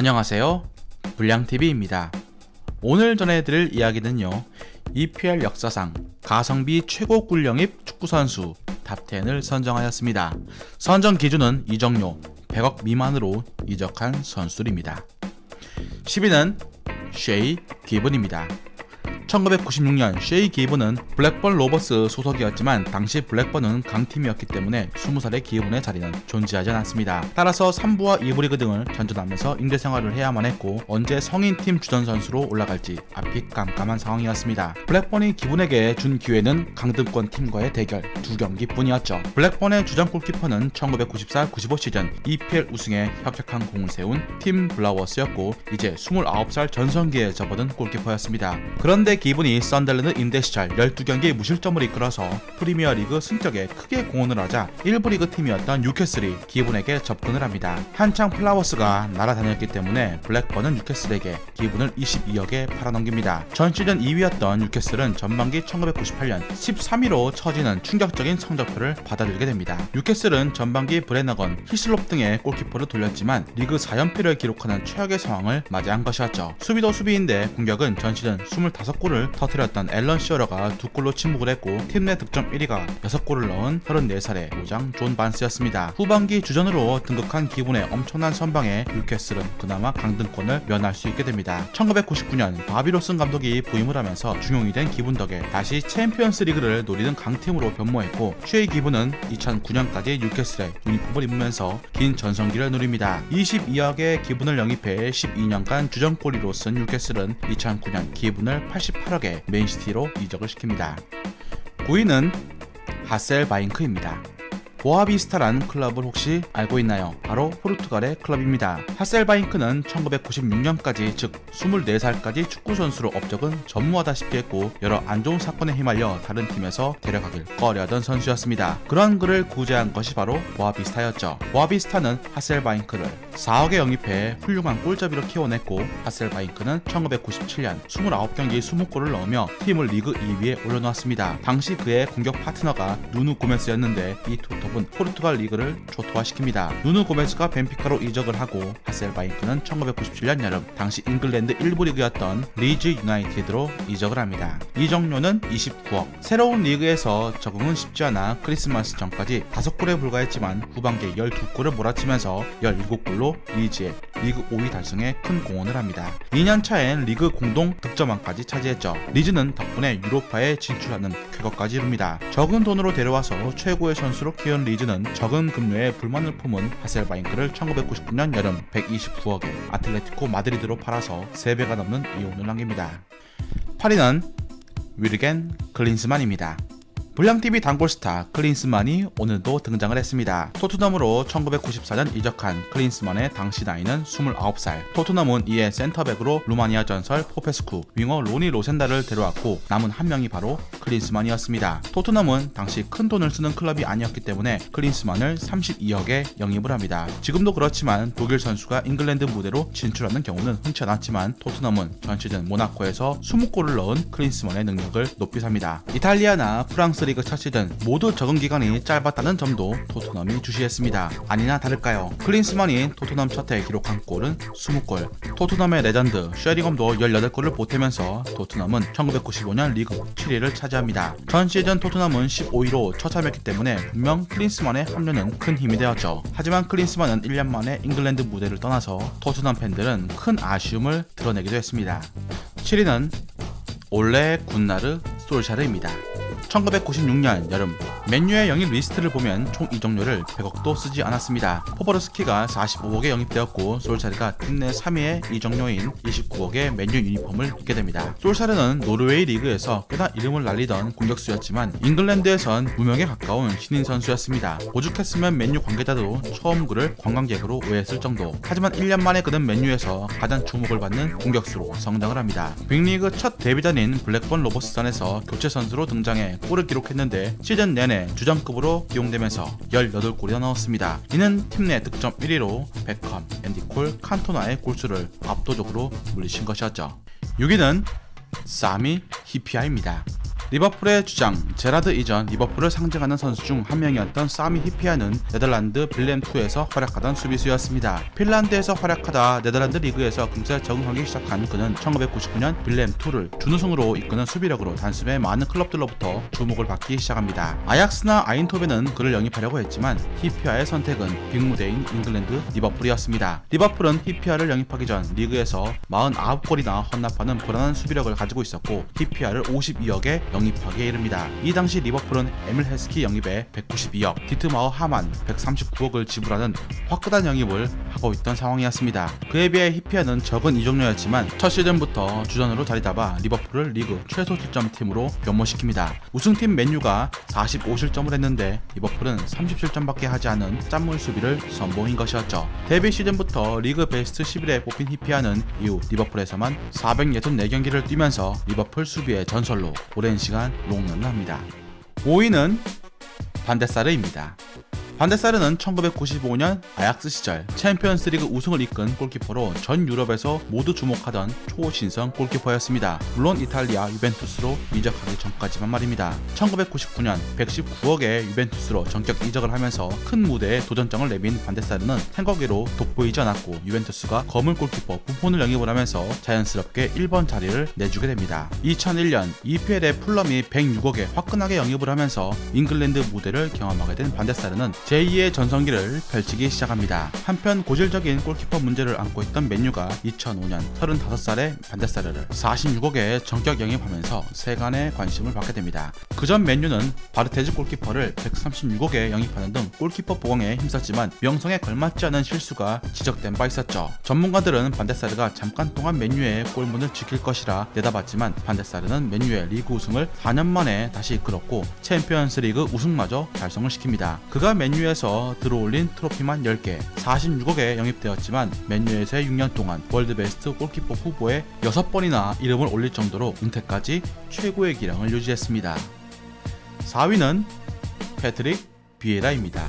안녕하세요, 불량TV입니다. 오늘 전해드릴 이야기는요, EPL 역사상 가성비 최고 꿀영입 축구선수 탑10을 선정하였습니다. 선정 기준은 이적료 100억 미만으로 이적한 선수들입니다. 10위는 쉐이 기븐입니다. 1996년 쉐이 기븐은 블랙번 로버스 소속이었지만 당시 블랙번은 강팀이었기 때문에 20살의 기븐의 자리는 존재하지 않았습니다. 따라서 3부와 2부 리그 등을 전전하면서 임대 생활을 해야만 했고 언제 성인팀 주전 선수로 올라갈지 앞이 깜깜한 상황이었습니다. 블랙번이 기븐에게 준 기회는 강등권 팀과의 대결 2경기뿐이었죠. 블랙번의 주전 골키퍼는 1994-95 시즌 EPL 우승에 혁혁한 공을 세운 팀 블라워스였고 이제 29살 전성기에 접어든 골키퍼였습니다. 그런데 기븐이 썬덜랜드 임대 시절 12경기 무실점을 이끌어서 프리미어리그 승격에 크게 공헌을 하자 1부 리그 팀이었던 뉴캐슬이 기븐에게 접근을 합니다. 한창 플라워스가 날아다녔기 때문에 블랙번은 뉴캐슬에게 기분을 22억에 팔아넘깁니다. 전 시즌 2위였던 뉴캐슬은 전반기 1998년 13위로 처지는 충격적인 성적표를 받아들이게 됩니다. 뉴캐슬은 전반기 브레너건, 히슬롭 등의 골키퍼를 돌렸지만 리그 4연패를 기록하는 최악의 상황을 맞이한 것이었죠. 수비도 수비인데 공격은 전 시즌 25골을 터뜨렸던 앨런 시어러가 2골로 침묵을 했고 팀 내 득점 1위가 6골을 넣은 34살의 노장 존 반스였습니다. 후반기 주전으로 등극한 기분의 엄청난 선방에 뉴캐슬은 그나마 강등권을 면할 수 있게 됩니다. 1999년 바비 로슨 감독이 부임을 하면서 중용이 된 기분 덕에 다시 챔피언스 리그를 노리는 강팀으로 변모했고 쉐이 기분은 2009년까지 뉴캐슬의 유니폼을 입으면서 긴 전성기를 누립니다. 22억의 기분을 영입해 12년간 주전골리로 쓴 뉴캐슬은 2009년 기분을 88억에 맨시티로 이적을 시킵니다. 9위는 하셀바잉크입니다. 보아비스타라는 클럽을 혹시 알고 있나요? 바로 포르투갈의 클럽입니다. 하셀바잉크는 1996년까지 즉 24살까지 축구선수로 업적은 전무하다시피 했고 여러 안 좋은 사건에 휘말려 다른 팀에서 데려가길 꺼려하던 선수였습니다. 그런 그를 구제한 것이 바로 보아비스타였죠. 보아비스타는 하셀바잉크를 4억에 영입해 훌륭한 골잡이로 키워냈고 하셀바잉크는 1997년 29경기 20골을 넣으며 팀을 리그 2위에 올려놓았습니다. 당시 그의 공격 파트너가 누누 고메스였는데 이 투톱은 포르투갈 리그를 초토화시킵니다. 누누 고메스가 벤피카로 이적을 하고 하셀바잉크는 1997년 여름 당시 잉글랜드 1부 리그였던 리즈 유나이티드로 이적을 합니다. 이적료는 29억. 새로운 리그에서 적응은 쉽지 않아 크리스마스 전까지 5골에 불과했지만 후반기에 12골을 몰아치면서 17골로 리즈의 리그 5위 달성에 큰 공헌을 합니다. 2년차엔 리그 공동 득점왕까지 차지했죠. 리즈는 덕분에 유로파에 진출하는 쾌거까지 이룹니다. 적은 돈으로 데려와서 최고의 선수로 키운 리즈는 적은 급료에 불만을 품은 하셀바잉크를 1999년 여름 129억에 아틀레티코 마드리드로 팔아서 3배가 넘는 이혼을 남깁니다. 8위는 위르겐 클린스만입니다. 불량TV 단골스타 클린스만이 오늘도 등장을 했습니다. 토트넘으로 1994년 이적한 클린스만의 당시 나이는 29살. 토트넘은 이에 센터백으로 루마니아 전설 포페스쿠, 윙어 로니 로센다를 데려왔고 남은 한 명이 바로 클린스만이었습니다. 토트넘은 당시 큰 돈을 쓰는 클럽이 아니었기 때문에 클린스만을 32억에 영입을 합니다. 지금도 그렇지만 독일 선수가 잉글랜드 무대로 진출하는 경우는 흔치 않았지만 토트넘은 전 시즌 모나코에서 20골을 넣은 클린스만의 능력을 높이 삽니다. 이탈리아나 프랑스 리그 첫 시즌 모두 적응 기간이 짧았다는 점도 토트넘이 주시했습니다. 아니나 다를까요? 클린스만이 토트넘 첫해 기록한 골은 20골. 토트넘의 레전드 쉐링엄도 18골을 보태면서 토트넘은 1995년 리그 7위를 차지합니다. 전 시즌 토트넘은 15위로 처참했기 때문에 분명 클린스만의 합류는 큰 힘이 되었죠. 하지만 클린스만은 1년 만에 잉글랜드 무대를 떠나서 토트넘 팬들은 큰 아쉬움을 드러내기도 했습니다. 7위는 올레 군나르 솔샤르입니다. 1996년 여름 맨유의 영입 리스트를 보면 총 이적료를 100억도 쓰지 않았습니다. 포버르스키가 45억에 영입되었고 솔샤르가 팀 내 3위의 이적료인 29억의 맨유 유니폼을 입게 됩니다. 솔샤르는 노르웨이 리그에서 꽤나 이름을 날리던 공격수였지만 잉글랜드에선 무명에 가까운 신인 선수였습니다. 오죽했으면 맨유 관계자도 처음 그를 관광객으로 오해했을 정도. 하지만 1년 만에 그는 맨유에서 가장 주목을 받는 공격수로 성장을 합니다. 빅리그 첫 데뷔전인 블랙번 로버스전에서 교체 선수로 등장해 골을 기록했는데 시즌 내내 주전급으로 기용되면서 18골이나 넣었습니다. 이는 팀 내 득점 1위로 베컴, 앤디 콜, 칸토나의 골수를 압도적으로 물리친 것이었죠. 6위는 사미 히피아입니다. 리버풀의 주장 제라드 이전 리버풀을 상징하는 선수 중 한 명이었던 사미 히피아는 네덜란드 빌렘2에서 활약하던 수비수였습니다. 핀란드에서 활약하다 네덜란드 리그에서 금세 적응하기 시작한 그는 1999년 빌렘2를 준우승으로 이끄는 수비력으로 단숨에 많은 클럽들로부터 주목을 받기 시작합니다. 아약스나 아인토벤은 그를 영입하려고 했지만 히피아의 선택은 빅무대인 잉글랜드 리버풀이었습니다. 리버풀은 히피아를 영입하기 전 리그에서 49골이나 헌납하는 불안한 수비력을 가지고 있었고 히피아를 52억에 영입하기에 이릅니다. 이 당시 리버풀은 에밀 헤스키 영입에 192억, 디트마우 하만 139억을 지불하는 화끈한 영입을 하고 있던 상황이었습니다. 그에 비해 히피아는 적은 이적료였지만 첫 시즌부터 주전으로 자리잡아 리버풀을 리그 최소 실점팀으로 변모시킵니다. 우승팀 맨유가 45실점을 했는데 리버풀은 30실점밖에 하지 않은 짠물 수비를 선보인 것이었죠. 데뷔 시즌부터 리그 베스트 11에 뽑힌 히피아는 이후 리버풀에서만 464경기를 뛰면서 리버풀 수비의 전설로 오랜 시간 롱런을 합니다. 5위는 반데사르입니다. 반데사르는 1995년 아약스 시절 챔피언스리그 우승을 이끈 골키퍼로 전 유럽에서 모두 주목하던 초신성 골키퍼였습니다. 물론 이탈리아 유벤투스로 이적하기 전까지만 말입니다. 1999년 119억의 유벤투스로 전격 이적을 하면서 큰 무대에 도전장을 내민 반데사르는 생각외로 돋보이지 않았고 유벤투스가 검은 골키퍼 부폰을 영입을 하면서 자연스럽게 1번 자리를 내주게 됩니다. 2001년 EPL의 풀럼이 106억에 화끈하게 영입을 하면서 잉글랜드 무대를 경험하게 된 반데사르는 제2의 전성기를 펼치기 시작합니다. 한편 고질적인 골키퍼 문제를 안고 있던 맨유가 2005년 35살의 반데사르를 46억에 전격 영입하면서 세간의 관심을 받게 됩니다. 그전 맨유는 바르테즈 골키퍼를 136억에 영입하는 등 골키퍼 보강에 힘썼지만 명성에 걸맞지 않은 실수가 지적된 바 있었죠. 전문가들은 반데사르가 잠깐 동안 맨유의 골문을 지킬 것이라 내다봤지만 반데사르는 맨유의 리그 우승을 4년 만에 다시 이끌었고 챔피언스리그 우승마저 달성을 시킵니다. 그가 맨유에서 들어올린 트로피만 10개, 46억에 영입되었지만 맨유에서의 6년 동안 월드베스트 골키퍼 후보에 6번이나 이름을 올릴 정도로 은퇴까지 최고의 기량을 유지했습니다. 4위는 패트릭 비에라입니다.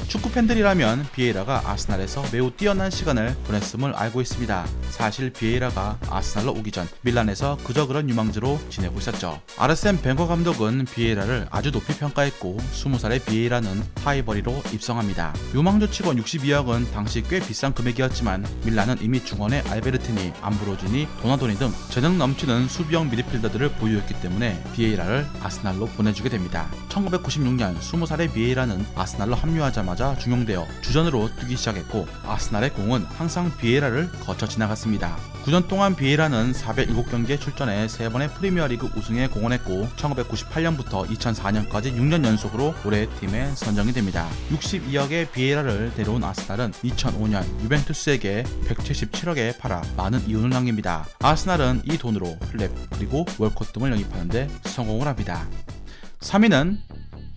축구 팬들이라면 비에이라가 아스날에서 매우 뛰어난 시간을 보냈음을 알고 있습니다. 사실 비에이라가 아스날로 오기 전 밀란에서 그저 그런 유망주로 지내고 있었죠. 아르센 벵거 감독은 비에이라를 아주 높이 평가했고 20살의 비에이라는 하이버리로 입성합니다. 유망주치고 62억은 당시 꽤 비싼 금액이었지만 밀란은 이미 중원의 알베르티니, 암브로지니, 도나도니 등 재능 넘치는 수비형 미드필더들을 보유했기 때문에 비에이라를 아스날로 보내주게 됩니다. 1996년 20살의 비에이라는 아스날로 합류하자마자 중용되어 주전으로 뛰기 시작했고 아스날의 공은 항상 비에이라를 거쳐 지나갔습니다. 9년 동안 비에이라는 407경기에 출전해 3번의 프리미어리그 우승에 공헌했고 1998년부터 2004년까지 6년 연속으로 올해 팀에 선정이 됩니다. 62억의 비에이라를 데려온 아스날은 2005년 유벤투스에게 177억에 팔아 많은 이윤을 남깁니다. 아스날은 이 돈으로 플랩 그리고 월콧 등을 영입하는데 성공을 합니다. 3위는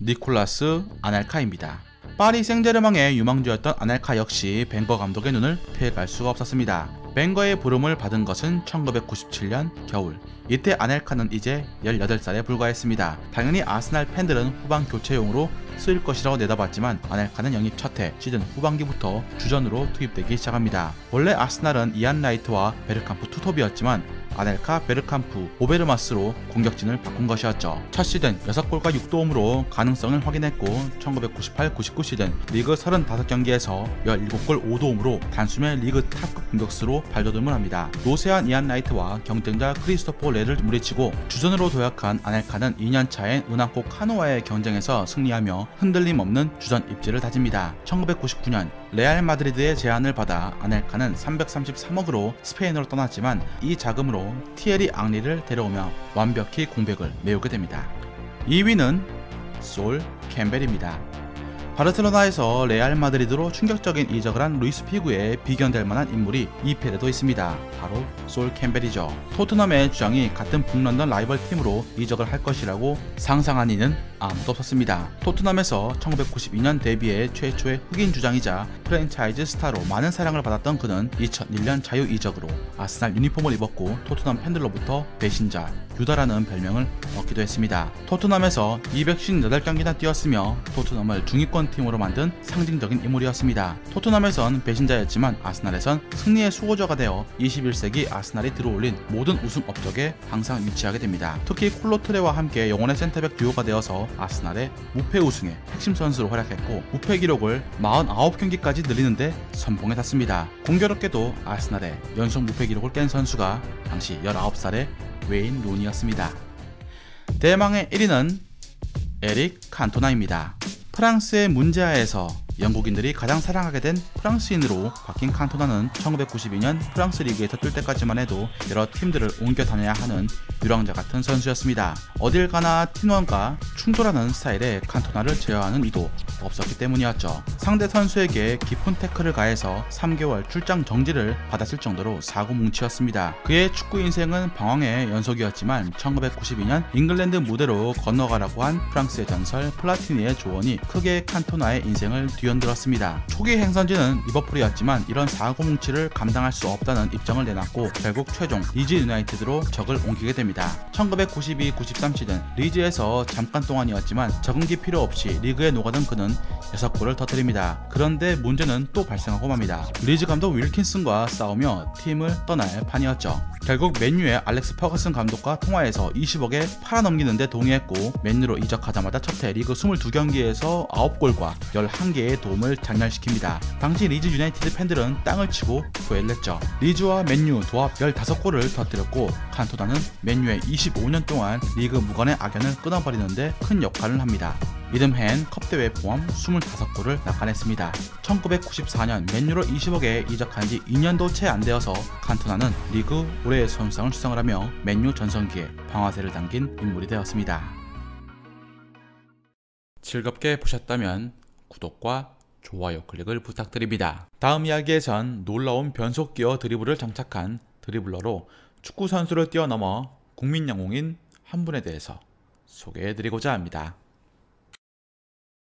니콜라스 아넬카입니다. 파리 생제르맹의 유망주였던 아넬카 역시 벵거 감독의 눈을 피해갈 수가 없었습니다. 벵거의 부름을 받은 것은 1997년 겨울. 이때 아넬카는 이제 18살에 불과했습니다. 당연히 아스날 팬들은 후반 교체용으로 쓰일 것이라고 내다봤지만 아넬카는 영입 첫해 시즌 후반기부터 주전으로 투입되기 시작합니다. 원래 아스날은 이안 라이트와 베르캄프 투톱이었지만 아넬카, 베르캄프, 오베르마스로 공격진을 바꾼 것이었죠. 첫 시즌 6골과 6도움으로 가능성을 확인했고 1998-99 시즌 리그 35경기에서 17골 5도움으로 단숨에 리그 탑급 공격수로 발돋움을 합니다. 노세한 이안 라이트와 경쟁자 크리스토퍼 레를 물리치고 주전으로 도약한 아넬카는 2년차인 은하코 카노와의 경쟁에서 승리하며 흔들림 없는 주전 입지를 다집니다. 1999년 레알 마드리드의 제안을 받아 아넬카는 333억으로 스페인으로 떠났지만 이 자금으로 티에리 앙리를 데려오며 완벽히 공백을 메우게 됩니다. 2위는 솔 캠벨입니다. 바르셀로나에서 레알 마드리드로 충격적인 이적을 한 루이스 피구에 비견될 만한 인물이 EPL에도 있습니다. 바로 솔 캠벨이죠. 토트넘의 주장이 같은 북런던 라이벌 팀으로 이적을 할 것이라고 상상한 이는 아무도 없었습니다. 토트넘에서 1992년 데뷔해 최초의 흑인 주장이자 프랜차이즈 스타로 많은 사랑을 받았던 그는 2001년 자유 이적으로 아스날 유니폼을 입었고 토트넘 팬들로부터 배신자, 유다라는 별명을 얻기도 했습니다. 토트넘에서 258경기나 뛰었으며 토트넘을 중위권 후원팀으로 만든 상징적인 인물이었습니다. 토트넘에선 배신자였지만 아스날에선 승리의 수호자가 되어 21세기 아스날이 들어올린 모든 우승 업적에 항상 위치하게 됩니다. 특히 콜로트레와 함께 영혼의 센터백 듀오가 되어서 아스날의 무패 우승의 핵심 선수로 활약했고 무패 기록을 49경기까지 늘리는데 선봉에 탔습니다. 공교롭게도 아스날의 연속 무패 기록을 깬 선수가 당시 19살의 웨인 루니였습니다. 대망의 1위는 에릭 칸토나입니다. 프랑스의 문제아에서 영국인들이 가장 사랑하게 된 프랑스인으로 바뀐 칸토나는 1992년 프랑스 리그에서 뛸 때까지만 해도 여러 팀들을 옮겨 다녀야 하는 유랑자 같은 선수였습니다. 어딜 가나 팀원과 충돌하는 스타일의 칸토나를 제어하는 이도 없었기 때문이었죠. 상대 선수에게 깊은 태클을 가해서 3개월 출장 정지를 받았을 정도로 사고뭉치였습니다. 그의 축구 인생은 방황의 연속이었지만 1992년 잉글랜드 무대로 건너가라고 한 프랑스의 전설 플라티니의 조언이 크게 칸토나의 인생을 뒤흔들었습니다. 초기 행선지는 리버풀이었지만 이런 사고뭉치를 감당할 수 없다는 입장을 내놨고 결국 최종 리즈 유나이티드로 적을 옮기게 됩니다. 1992-93 시즌 리즈에서 잠깐 동안이었지만 적응기 필요 없이 리그에 녹아든 그는 6골을 터뜨립니다. 그런데 문제는 또 발생하고 맙니다. 리즈 감독 윌킨슨과 싸우며 팀을 떠날 판이었죠. 결국 맨유의 알렉스 퍼거슨 감독과 통화해서 20억에 팔아넘기는데 동의했고 맨유로 이적하자마자 첫해 리그 22경기에서 9골과 11개의 도움을 장렬시킵니다. 당시 리즈 유나이티드 팬들은 땅을 치고 후회를 했죠. 리즈와 맨유 조합 15골을 터뜨렸고 칸토나는 맨유의 25년 동안 리그 무관의 악연을 끊어버리는데 큰 역할을 합니다. 이듬해엔 컵대회 포함 25골을 낚아냈습니다. 1994년 맨유로 20억에 이적한 지 2년도 채 안 되어서 칸토나는 리그 올해의 선수상을 수상을 하며 맨유 전성기에 방아쇠를 당긴 인물이 되었습니다. 즐겁게 보셨다면 구독과 좋아요 클릭을 부탁드립니다. 다음 이야기에선 놀라운 변속기어 드리블을 장착한 드리블러로 축구 선수를 뛰어넘어 국민 영웅인 한 분에 대해서 소개해드리고자 합니다.